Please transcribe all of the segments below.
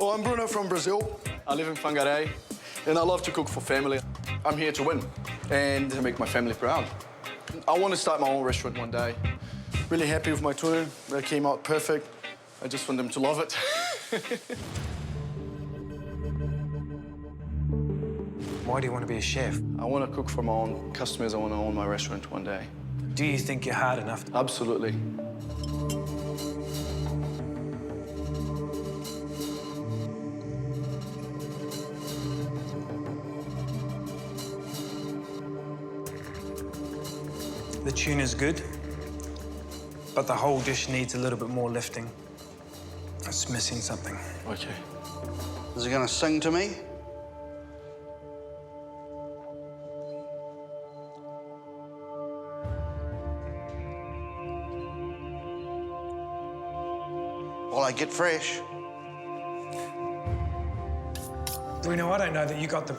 Well, I'm Bruno from Brazil. I live in Whangarei, and I love to cook for family. I'm here to win and to make my family proud. I want to start my own restaurant one day. Really happy with my tour. They came out perfect. I just want them to love it. Why do you want to be a chef? I want to cook for my own customers. I want to own my restaurant one day. Do you think you're hard enough? Absolutely. The tuna's good, but the whole dish needs a little bit more lifting. It's missing something. Okay. Is he going to sing to me? Well, I get fresh. Bruno, I don't know that you got the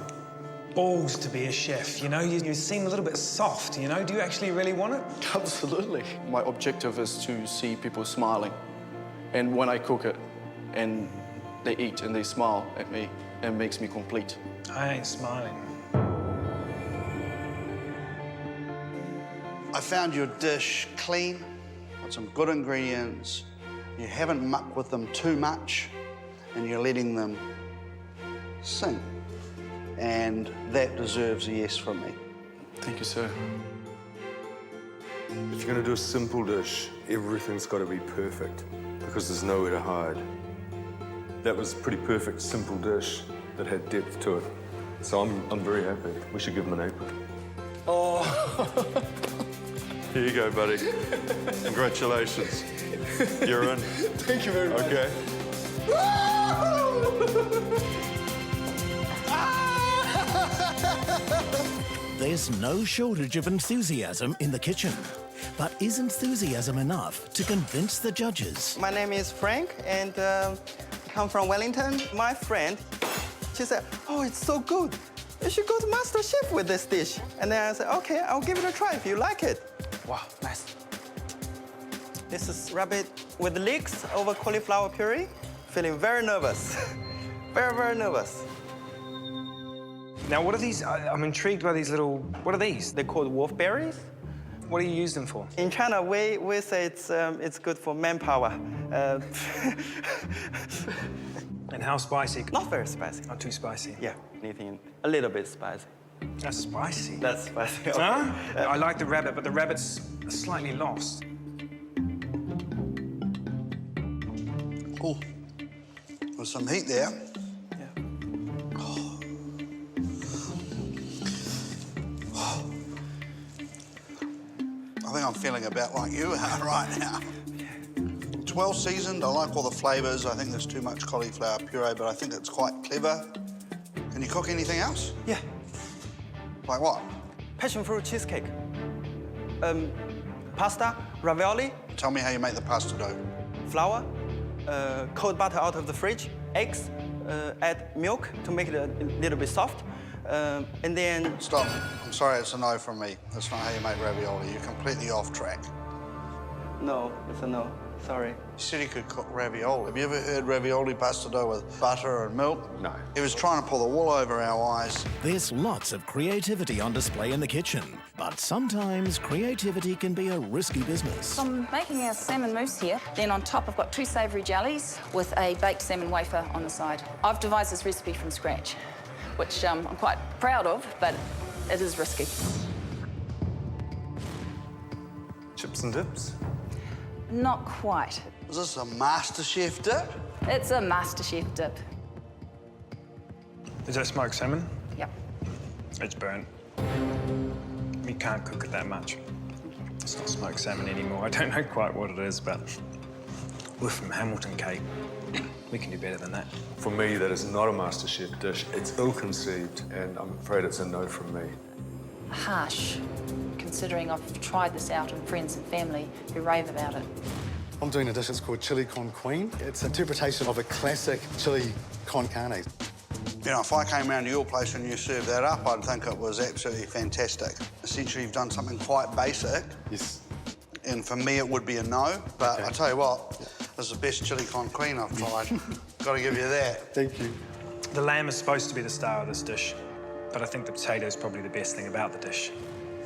balls to be a chef, you know? You seem a little bit soft, you know? Do you actually really want it? Absolutely. My objective is to see people smiling. And when I cook it and they eat and they smile at me, it makes me complete. I ain't smiling. I found your dish clean, got some good ingredients. You haven't mucked with them too much, and you're letting them sing. And that deserves a yes from me. Thank you, sir. If you're going to do a simple dish, everything's got to be perfect because there's nowhere to hide. That was a pretty perfect, simple dish that had depth to it. So I'm very happy. We should give him an apron. Oh. Here you go, buddy. Congratulations. You're in. Thank you very much. Okay. There's no shortage of enthusiasm in the kitchen. But is enthusiasm enough to convince the judges? My name is Frank, and I come from Wellington. My friend, she said, oh, it's so good. You should go to MasterChef with this dish. And then I said, OK, I'll give it a try if you like it. Wow, nice. This is rabbit with leeks over cauliflower puree. Feeling very nervous. Very, very nervous. Now, what are these? I'm intrigued by these little... What are these? They're called wolfberries. What do you use them for? In China, we say it's good for manpower. And how spicy? Not very spicy. Not too spicy. Yeah, anything a little bit spicy. That's spicy. That's spicy. Okay. Huh? I like the rabbit, but the rabbit's slightly lost. Oh, there's some heat there. Yeah. I think I'm feeling about like you are right now. It's well seasoned. I like all the flavours. I think there's too much cauliflower puree, but I think it's quite clever. Can you cook anything else? Yeah. Like what? Passion fruit cheesecake. Pasta, ravioli, Tell me how you make the pasta dough. flour, cold butter out of the fridge, eggs, add milk to make it a little bit soft, and then... Stop. I'm sorry, it's a no from me. That's not how you make ravioli. You're completely off track. No, it's a no. Sorry. You said you could cook ravioli. Have you ever heard ravioli pasta dough with butter and milk? No. He was trying to pull the wool over our eyes. There's lots of creativity on display in the kitchen, but sometimes creativity can be a risky business. I'm making our salmon mousse here. Then on top, I've got 2 savoury jellies with a baked salmon wafer on the side. I've devised this recipe from scratch, which I'm quite proud of, but it is risky. Chips and dips? Not quite. Is this a MasterChef dip? It's a MasterChef dip. Is that smoked salmon? Yep. It's burnt. You can't cook it that much. It's not smoked salmon anymore. I don't know quite what it is, but we're from Hamilton, Cape. We can do better than that. For me, that is not a MasterChef dish. It's ill-conceived, and I'm afraid it's a no from me. Harsh, considering I've tried this out on friends and family who rave about it. I'm doing a dish that's called chili con queen. It's an interpretation of a classic chili con carne. You know, if I came round to your place and you served that up, I'd think it was absolutely fantastic. Essentially, you've done something quite basic. Yes. And for me, it would be a no. But Okay. I tell you what, this is the best chili con queen I've tried. Got to give you that. Thank you. The lamb is supposed to be the star of this dish, but I think the potato is probably the best thing about the dish.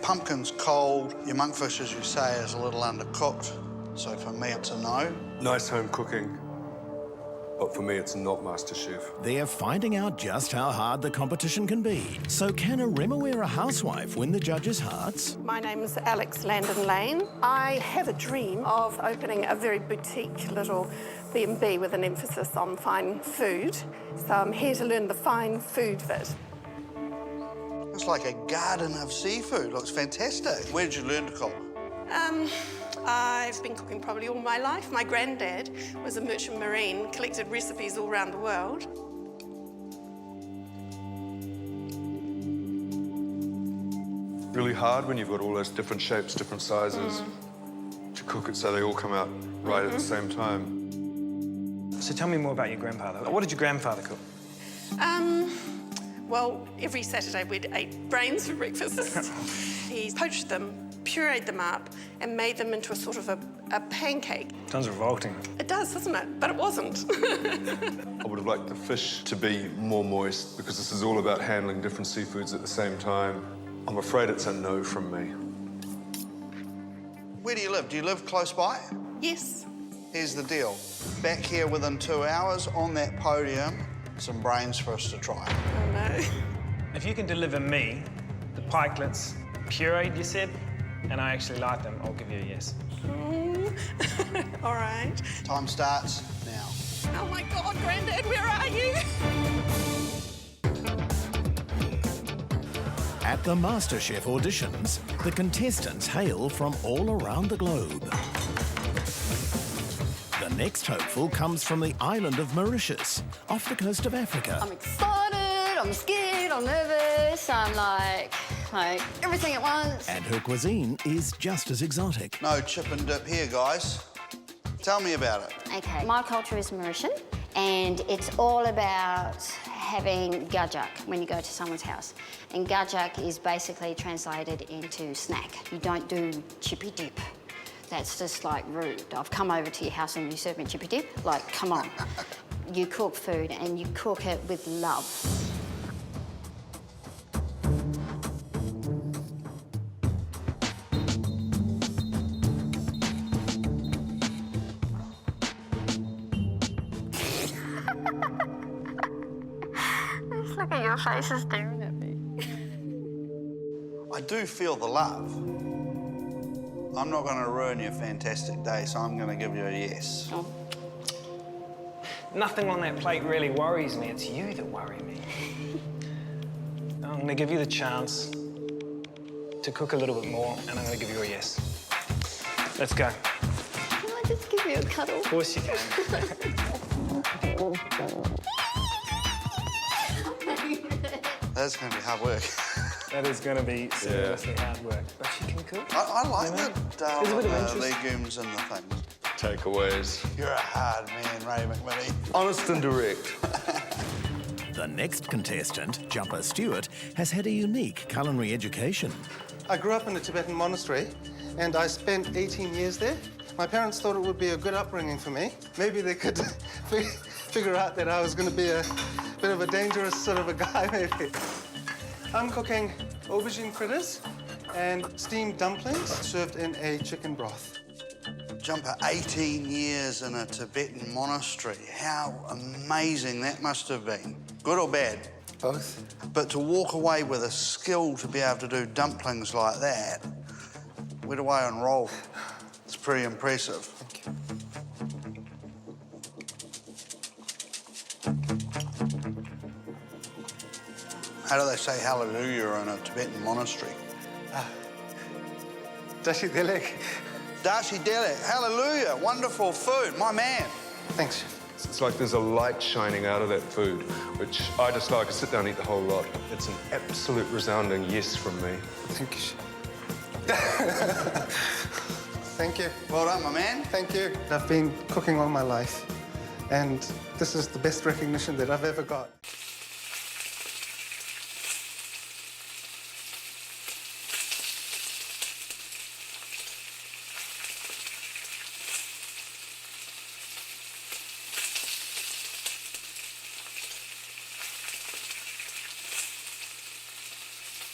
Pumpkin's cold. Your monkfish, as you say, is a little undercooked. So for me, it's a no. Nice home cooking, but for me, it's not MasterChef. They're finding out just how hard the competition can be. So can a Remuera housewife win the judges' hearts? My name is Alex Landon Lane. I have a dream of opening a very boutique little B&B with an emphasis on fine food. So I'm here to learn the fine food bit. It's like a garden of seafood. Looks fantastic. Where did you learn to cook? I've been cooking probably all my life. My granddad was a merchant marine, collected recipes all around the world. Really hard when you've got all those different shapes, different sizes, to cook it so they all come out right at the same time. So tell me more about your grandfather. What did your grandfather cook? Well, every Saturday we'd eat brains for breakfast. He poached them, pureed them up, and made them into a sort of a pancake. Sounds revolting. It does, doesn't it? But it wasn't. I would have liked the fish to be more moist because this is all about handling different seafoods at the same time. I'm afraid it's a no from me. Where do you live? Do you live close by? Yes. Here's the deal. Back here within 2 hours on that podium, some brains for us to try. Oh, no. If you can deliver me the pikelets, pureed, you said, and I actually like them, I'll give you a yes. All right. Time starts now. Oh, my God, Grandad, where are you? At the MasterChef auditions, the contestants hail from all around the globe. The next hopeful comes from the island of Mauritius, off the coast of Africa. I'm excited, I'm scared, I'm nervous, I'm like everything at once. And her cuisine is just as exotic. No chip and dip here, guys. Tell me about it. Okay, my culture is Mauritian, and it's all about having gajak when you go to someone's house. And gajak is basically translated into snack. You don't do chippy dip. That's just like rude. I've come over to your house and you serve me chippy dip? Like, come on. You cook food and you cook it with love. Just look at your faces staring at me. I do feel the love. I'm not going to ruin your fantastic day, so I'm going to give you a yes. Oh. Nothing on that plate really worries me. It's you that worry me. I'm going to give you the chance to cook a little bit more, and I'm going to give you a yes. Let's go. Can I just give you a cuddle? Of course you can. That's going to be hard work. That is going to be seriously hard work. But you can cook. I like You know? the There's a bit of interest. legumes and the things. Takeaways. You're a hard man, Ray McMillan. Honest and direct. The next contestant, Jumper Stewart, has had a unique culinary education. I grew up in a Tibetan monastery, and I spent 18 years there. My parents thought it would be a good upbringing for me. Maybe they could figure out that I was going to be a bit of a dangerous sort of a guy, maybe. I'm cooking aubergine fritters and steamed dumplings served in a chicken broth. Jumper, 18 years in a Tibetan monastery. How amazing that must have been. Good or bad? Both. But to walk away with a skill to be able to do dumplings like that, where do I enroll? It's pretty impressive. Thank you. How do they say hallelujah in a Tibetan monastery? Dashi Delek. Dashi Delek, hallelujah, wonderful food, my man. Thanks. It's like there's a light shining out of that food, which I just like. I sit down and eat the whole lot. It's an absolute resounding yes from me. Thank you. Thank you. Well done, my man. Thank you. I've been cooking all my life, and this is the best recognition that I've ever got.